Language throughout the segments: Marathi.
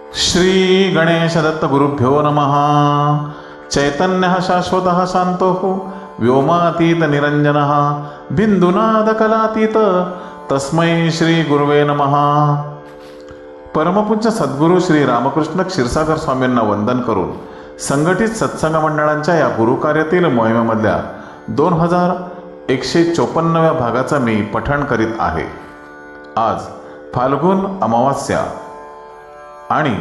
श्री गणेश दत्त गुरुभ्यो नमः. चैतन्य शाश्वतः शांतो व्योमातीत निरंजनः बिंदुनाद कलातीत तस्मै श्री गुरुवे नमः. परमपूज्य सद्गुरू श्री रामकृष्ण क्षीरसागर स्वामींना वंदन करून संघटित सत्संग मंडळांच्या या गुरुकार्यातील मोहिमेमधल्या 2154व्या भागाचा मी पठण करीत आहे. आज फाल्गुन अमावास्या आणि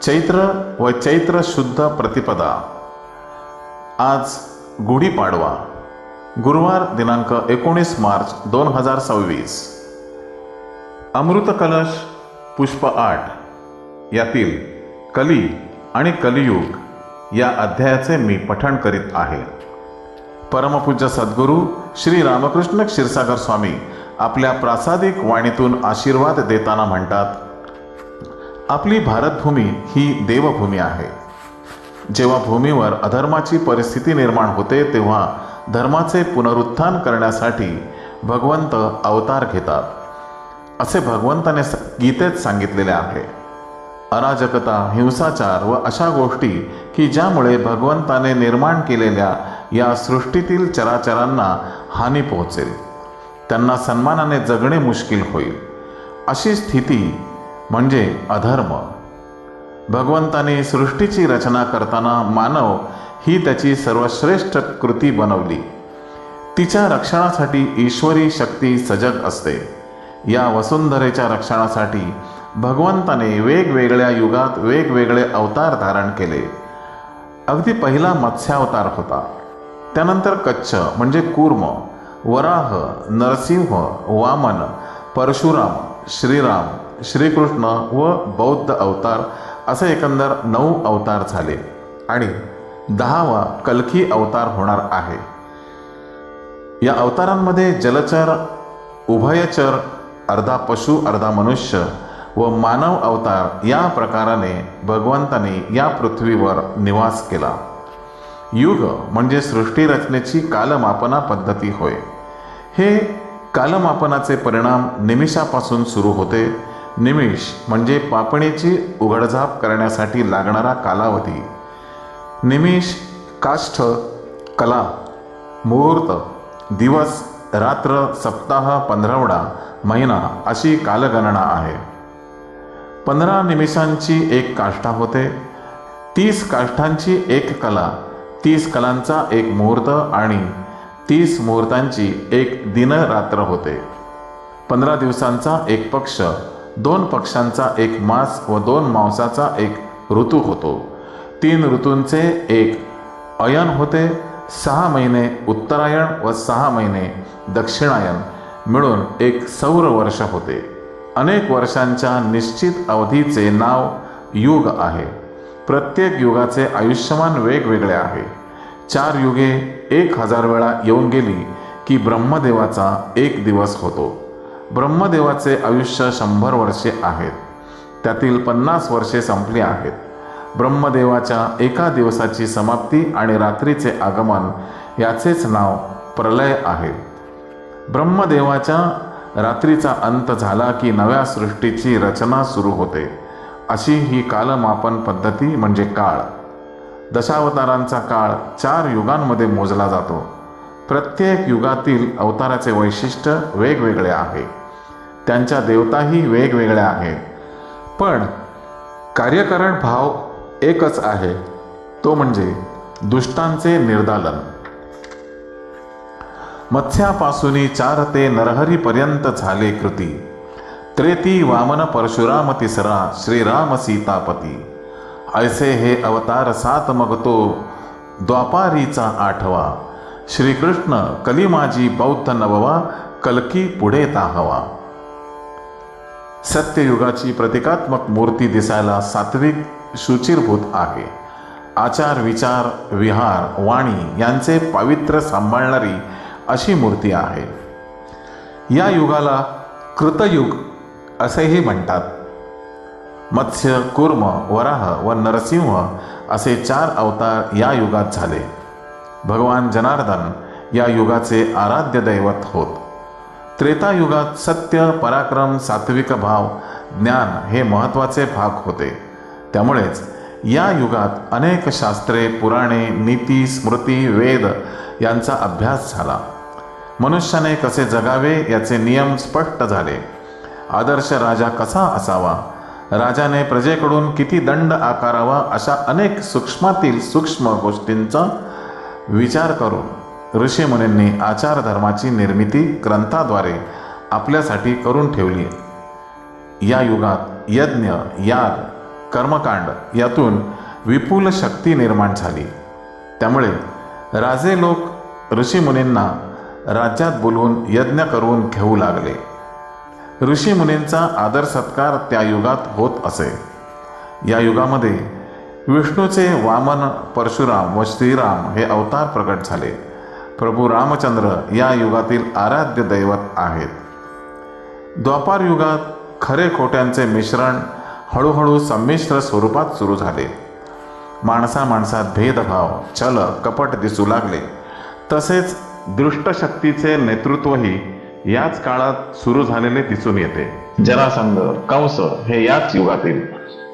चैत्र शुद्ध प्रतिपदा. आज गुढीपाडवा, गुरुवार दिनांक 19 मार्च 2026. अमृत कलश पुष्प 8 यातील कली आणि कलियुग या अध्यायाचे मी पठण करीत आहे. परमपूज्य सद्गुरू श्री रामकृष्ण क्षीरसागर स्वामी आपल्या प्रासादिक वाणीतून आशीर्वाद देताना म्हणतात, आपली भारतभूमी ही देवभूमी आहे. जेव्हा भूमीवर अधर्माची परिस्थिती निर्माण होते तेव्हा धर्माचे पुनरुत्थान करण्यासाठी भगवंत अवतार घेतात, असे भगवंताने गीतेत सांगितलेले आहे. अराजकता, हिंसाचार व अशा गोष्टी की ज्यामुळे भगवंताने निर्माण केलेल्या या सृष्टीतील चराचरांना हानी पोहोचेल, त्यांना सन्मानाने जगणे मुश्किल होईल, अशी स्थिती म्हणजे अधर्म. भगवंताने सृष्टीची रचना करताना मानव ही त्याची सर्वश्रेष्ठ कृती बनवली. तिच्या रक्षणासाठी ईश्वरी शक्ती सजग असते. या वसुंधरेच्या रक्षणासाठी भगवंताने वेगवेगळ्या युगात वेगवेगळे अवतार धारण केले. अगदी पहिला मत्स्यावतार होता, त्यानंतर कच्छ म्हणजे कूर्म, वराह, नरसिंह, वामन, परशुराम, श्रीराम, श्रीकृष्ण व बौद्ध अवतार असे एकंदर 9 अवतार झाले आणि 10वा कल्की अवतार होणार आहे. या अवतारांमध्ये जलचर, उभयचर, अर्धा पशु अर्धा मनुष्य व मानव अवतार या प्रकाराने भगवंताने या पृथ्वीवर निवास केला. युग म्हणजे सृष्टी रचनेची कालमापना पद्धती होय. हे कालमापनाचे परिणाम निमिषापासून सुरू होते. निमिष म्हणजे पापणीची उघडझाप करण्यासाठी लागणारा कालावधी. निमिष, काष्ठ, कला, मुहूर्त, दिवस, रात्र, सप्ताह, पंधरवडा, महिना अशी कालगणना आहे. 15 निमिषांची एक काष्ठा होते. 30 काष्ठांची एक कला, 30 कलांचा एक मुहूर्त आणि 30 मुहूर्तांची एक दिन रात्र होते. 15 दिवसांचा एक पक्ष, 2 पक्षांचा एक मास व 2 मांसाचा एक ऋतू होतो. 3 ऋतूंचे एक अयन होते. 6 महिने उत्तरायण व 6 महिने दक्षिणायन मिळून एक सौर वर्ष होते. अनेक वर्षांच्या निश्चित अवधीचे नाव युग आहे. प्रत्येक युगाचे आयुष्यमान वेगवेगळे आहे. 4 युगे 1000 वेळा येऊन गेली की ब्रह्मदेवाचा एक दिवस होतो. ब्रह्मदेवाचे आयुष्य 100 वर्षे आहेत. त्यातील 50 वर्षे संपली आहेत. ब्रह्मदेवाच्या एका दिवसाची समाप्ती आणि रात्रीचे आगमन याचेच नाव प्रलय आहे. ब्रह्मदेवाच्या रात्रीचा अंत झाला की नव्या सृष्टीची रचना सुरू होते. अशी ही कालमापन पद्धती म्हणजे काळ. दशावतारांचा काळ 4 युगांमध्ये मोजला जातो. प्रत्येक युगातील अवताराचे वैशिष्ट्य वेगवेगळे आहे. त्यांच्या देवताही वेगवेगळ्या आहेत, पण कार्यकारण भाव एकच आहे, तो म्हणजे दुष्टांचे निर्दालन. मत्स्यापासून 4 ते नरहरीपर्यंत झाले कृती. त्रेती वामन परशुराम तिसरा, श्रीराम सीतापती. ऐसे हे अवतार 7 मग तो द्वापारीचा 8वा. श्रीकृष्ण कलिमाजी बौद्ध 9वा, कल्की पुढे ताहवा. सत्ययुगाची प्रतिकात्मक मूर्ती दिसायला सात्विक शुचिरभूत आहे. आचार, विचार, विहार, वाणी यांचे पावित्र्य सांभाळणारी अशी मूर्ती आहे. या युगाला कृतयुग असेही म्हणतात. मत्स्य, कूर्म, वराह व नरसिंह असे 4 अवतार या युगात झाले. भगवान जनार्दन या युगाचे आराध्य दैवत होत. त्रेतायुगात सत्य, पराक्रम, सात्विक भाव, ज्ञान हे महत्त्वाचे भाग होते. त्यामुळेच या युगात अनेक शास्त्रे, पुराणे, नीती, स्मृती, वेद यांचा अभ्यास झाला. मनुष्याने कसे जगावे याचे नियम स्पष्ट झाले. आदर्श राजा कसा असावा, राजाने प्रजेकडून किती दंड आकारावा, अशा अनेक सूक्ष्मातील सूक्ष्म गोष्टींचा विचार करून ऋषीमुनींनी आचारधर्माची निर्मिती ग्रंथाद्वारे आपल्यासाठी करून ठेवली. या युगात यज्ञ, याग, कर्मकांड यातून विपुल शक्ती निर्माण झाली. त्यामुळे राजे लोक ऋषीमुनींना राज्यात बोलवून यज्ञ करून घेऊ लागले. ऋषीमुनींचा आदर सत्कार त्या युगात होत असे. या युगामध्ये विष्णूचे वामन, परशुराम व श्रीराम हे अवतार प्रकट झाले. प्रभू रामचंद्र या युगातील आराध्य दैवत आहेत. द्वापार युगात खरे खोट्यांचे मिश्रण हळूहळू संमिश्र स्वरूपात सुरू झाले. माणसात भेदभाव, छल, कपट दिसू लागले. तसेच दुष्टशक्तीचे नेतृत्वही याच काळात सुरू झालेले दिसून येते. जरासंध, कंस हे याच युगातील.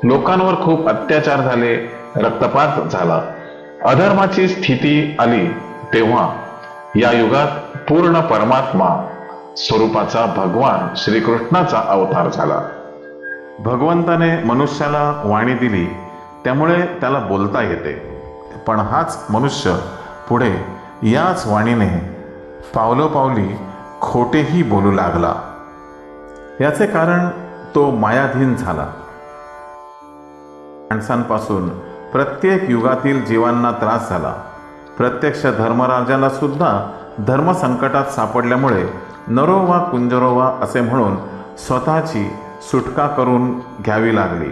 लोकांवर खूप अत्याचार झाले, रक्तपात झाला, अधर्माची स्थिती आली. तेव्हा या युगात पूर्ण परमात्मा स्वरूपाचा भगवान श्रीकृष्णाचा अवतार झाला. भगवंताने मनुष्याला वाणी दिली, त्यामुळे त्याला बोलता येते. पण हाच मनुष्य पुढे याच वाणीने पावलोपावली खोटेही बोलू लागला. याचे कारण तो मायाधीन झाला. माणसांपासून प्रत्येक युगातील जीवांना त्रास झाला. प्रत्यक्ष धर्मराजाला सुद्धा धर्मसंकटात सापडल्यामुळे नरो वा कुंजरो वा असे म्हणून स्वतःची सुटका करून घ्यावी लागली.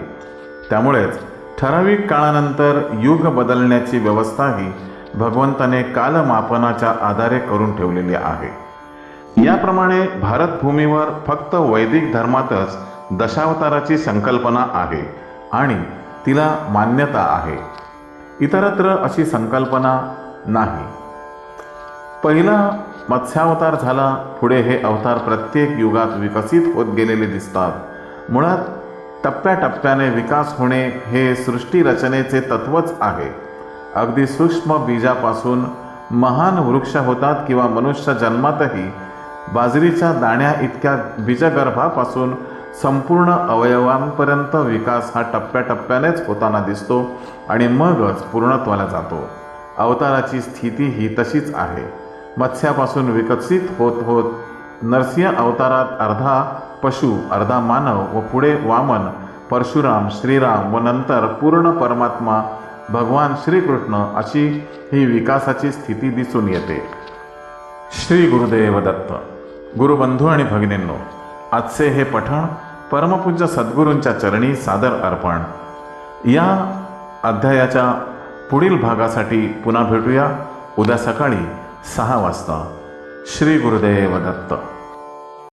त्यामुळेच ठराविक काळानंतर युग बदलण्याची व्यवस्थाही भगवंताने कालमापनाच्या आधारे करून ठेवलेली आहे. याप्रमाणे भारतभूमीवर फक्त वैदिक धर्मातच दशावताराची संकल्पना आहे आणि तिला मान्यता आहे. इतरत्र अशी संकल्पना नाही. पहिला मत्स्यावतार झाला. पुढे हे अवतार प्रत्येक युगात विकसित होत गेलेले दिसतात. मुळात टप्प्याटप्प्याने विकास होणे हे सृष्टी रचनेचे तत्वच आहे. अगदी सूक्ष्म बीजापासून महान वृक्ष होतात किंवा मनुष्य जन्मातही बाजरीच्या दाण्या इतक्या बीजगर्भापासून संपूर्ण अवयवांपर्यंत विकास हा टप्प्याटप्प्यानेच होताना दिसतो आणि मगच पूर्णत्वाला जातो. अवताराची स्थिती ही तशीच आहे. मत्स्यापासून विकसित होत होत नरसिंह अवतारात अर्धा पशु, अर्धा मानव व पुढे वामन, परशुराम, श्रीराम व नंतर पूर्ण परमात्मा भगवान श्रीकृष्ण अशी ही विकासाची स्थिती दिसून येते. श्री गुरुदेव दत्त. गुरुबंधू आणि भगिनींनो, आजचे हे पठण परमपूज्य सद्गुरूंच्या चरणी सादर अर्पण. या अध्यायाच्या पुढील भागासाठी पुन्हा भेटूया उद्या सकाळी 6 वाजता. श्री गुरुदेव दत्त.